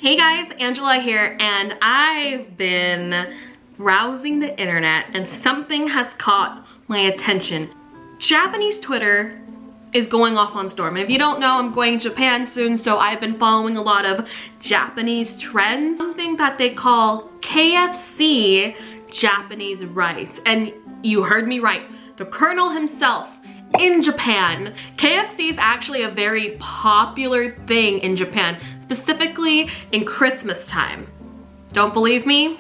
Hey guys, Angela here, and I've been browsing the internet and something has caught my attention. Japanese Twitter is going off on storm. And if you don't know, I'm going to Japan soon, so I've been following a lot of Japanese trends. Something that they call KFC Japanese rice. And you heard me right, the Colonel himself in Japan. KFC is actually a very popular thing in Japan, specifically in Christmas time. Don't believe me?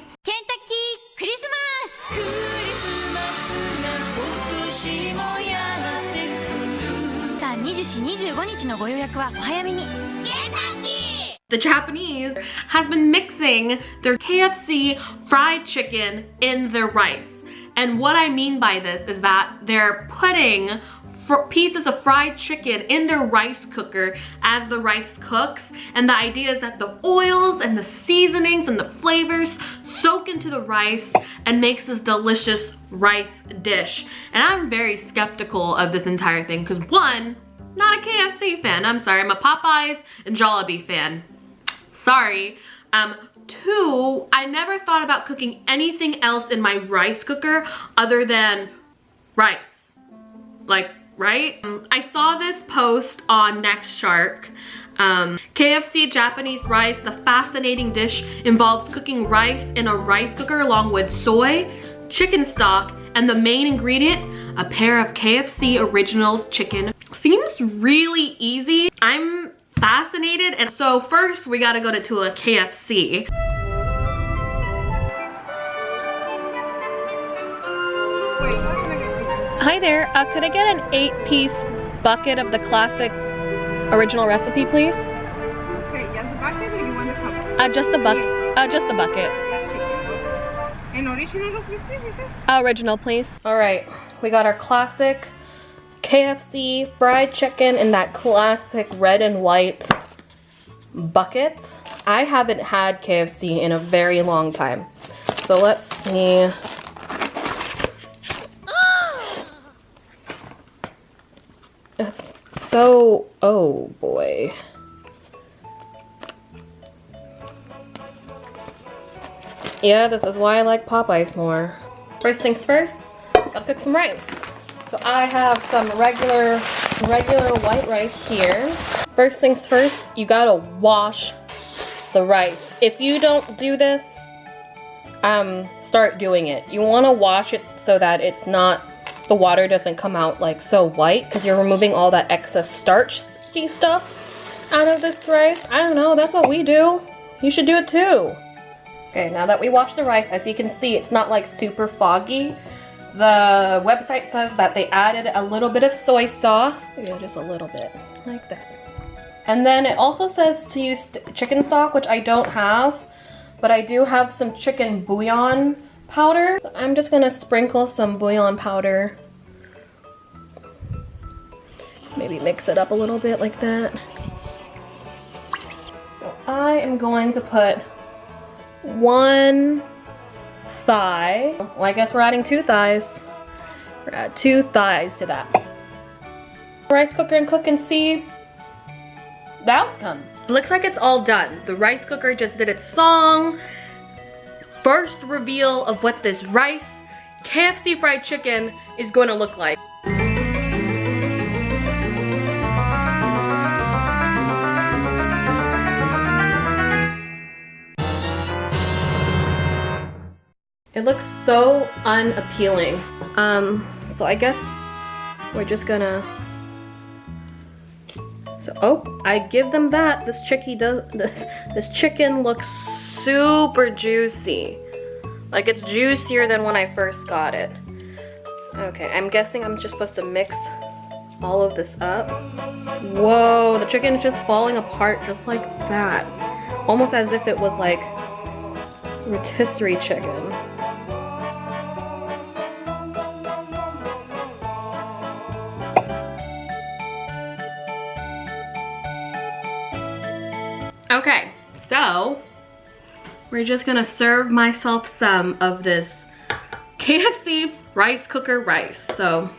The Japanese has been mixing their KFC fried chicken in their rice. And what I mean by this is that they're putting pieces of fried chicken in their rice cooker as the rice cooks, and the idea is that the oils and the seasonings and the flavors soak into the rice and makes this delicious rice dish. And I'm very skeptical of this entire thing because one, not a KFC fan. I'm sorry, I'm a Popeyes and Jollibee fan. Sorry. Two, I never thought about cooking anything else in my rice cooker other than rice. Like, right? I saw this post on Next Shark. KFC Japanese rice, the fascinating dish involves cooking rice in a rice cooker along with soy, chicken stock, and the main ingredient, a pair of KFC original chicken. Seems really easy. I'm fascinated, and so first we gotta go to a KFC. Hi there, could I get an 8-piece bucket of the classic original recipe, please? Okay, just the bucket or you want the cup? Just the bucket. Just the bucket. And original, please, you said? Original, please. All right, we got our classic KFC fried chicken in that classic red and white bucket. I haven't had KFC in a very long time. So let's see. It's so, oh boy. Yeah, this is why I like Popeyes more. First things first, gotta cook some rice. So I have some regular white rice here. First things first, you gotta wash the rice. If you don't do this, start doing it. You wanna wash it so that it's not, the water doesn't come out like so white, because you're removing all that excess starchy stuff out of this rice. I don't know, that's what we do. You should do it too. Okay, now that we washed the rice, as you can see, it's not like super foggy. The website says that they added a little bit of soy sauce. Yeah, just a little bit, like that. And then it also says to use chicken stock, which I don't have, but I do have some chicken bouillon powder. So I'm just gonna sprinkle some bouillon powder. Maybe mix it up a little bit like that. So I am going to put 1 thigh. Well, I guess we're adding 2 thighs. We're gonna add 2 thighs to that. Rice cooker and cook and see the outcome. It looks like it's all done. The rice cooker just did its song. First reveal of what this rice KFC fried chicken is going to look like. It looks so unappealing. So I guess we're just gonna, oh, I give them that. This chicken looks super juicy. Like, it's juicier than when I first got it. Okay, I'm guessing I'm just supposed to mix all of this up. Whoa, the chicken is just falling apart just like that. Almost as if it was like rotisserie chicken. Okay, so we're just gonna serve myself some of this KFC rice cooker rice. So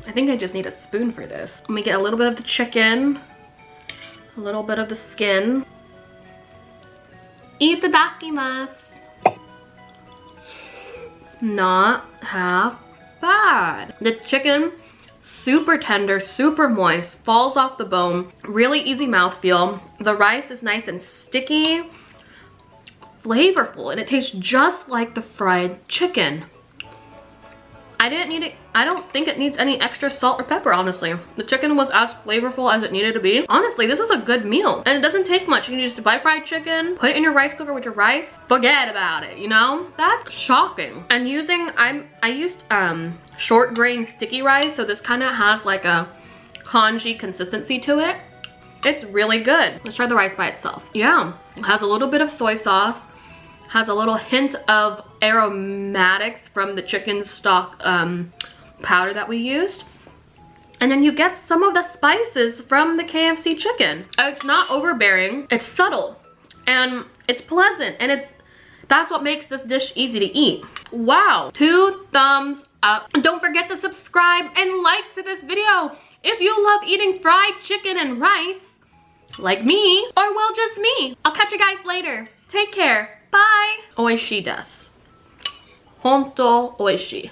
I think I just need a spoon for this. Let me get a little bit of the chicken, a little bit of the skin. Itadakimasu. Not half bad. The chicken, super tender, super moist, falls off the bone, really easy mouthfeel. The rice is nice and sticky, flavorful, and it tastes just like the fried chicken. I don't think it needs any extra salt or pepper, honestly. The chicken was as flavorful as it needed to be. Honestly, this is a good meal. And it doesn't take much. You can just buy fried chicken, put it in your rice cooker with your rice, forget about it, you know? That's shocking. And I used short grain sticky rice, so this kind of has like a congee consistency to it. It's really good. Let's try the rice by itself. Yeah, it has a little bit of soy sauce, has a little hint of aromatics from the chicken stock powder that we used. And then you get some of the spices from the KFC chicken. It's not overbearing, it's subtle, and it's pleasant, and that's what makes this dish easy to eat. Wow, 2 thumbs up. And don't forget to subscribe and like to this video if you love eating fried chicken and rice, like me, or well, just me. I'll catch you guys later. Take care. Bye. Oishii desu. Honto oishii.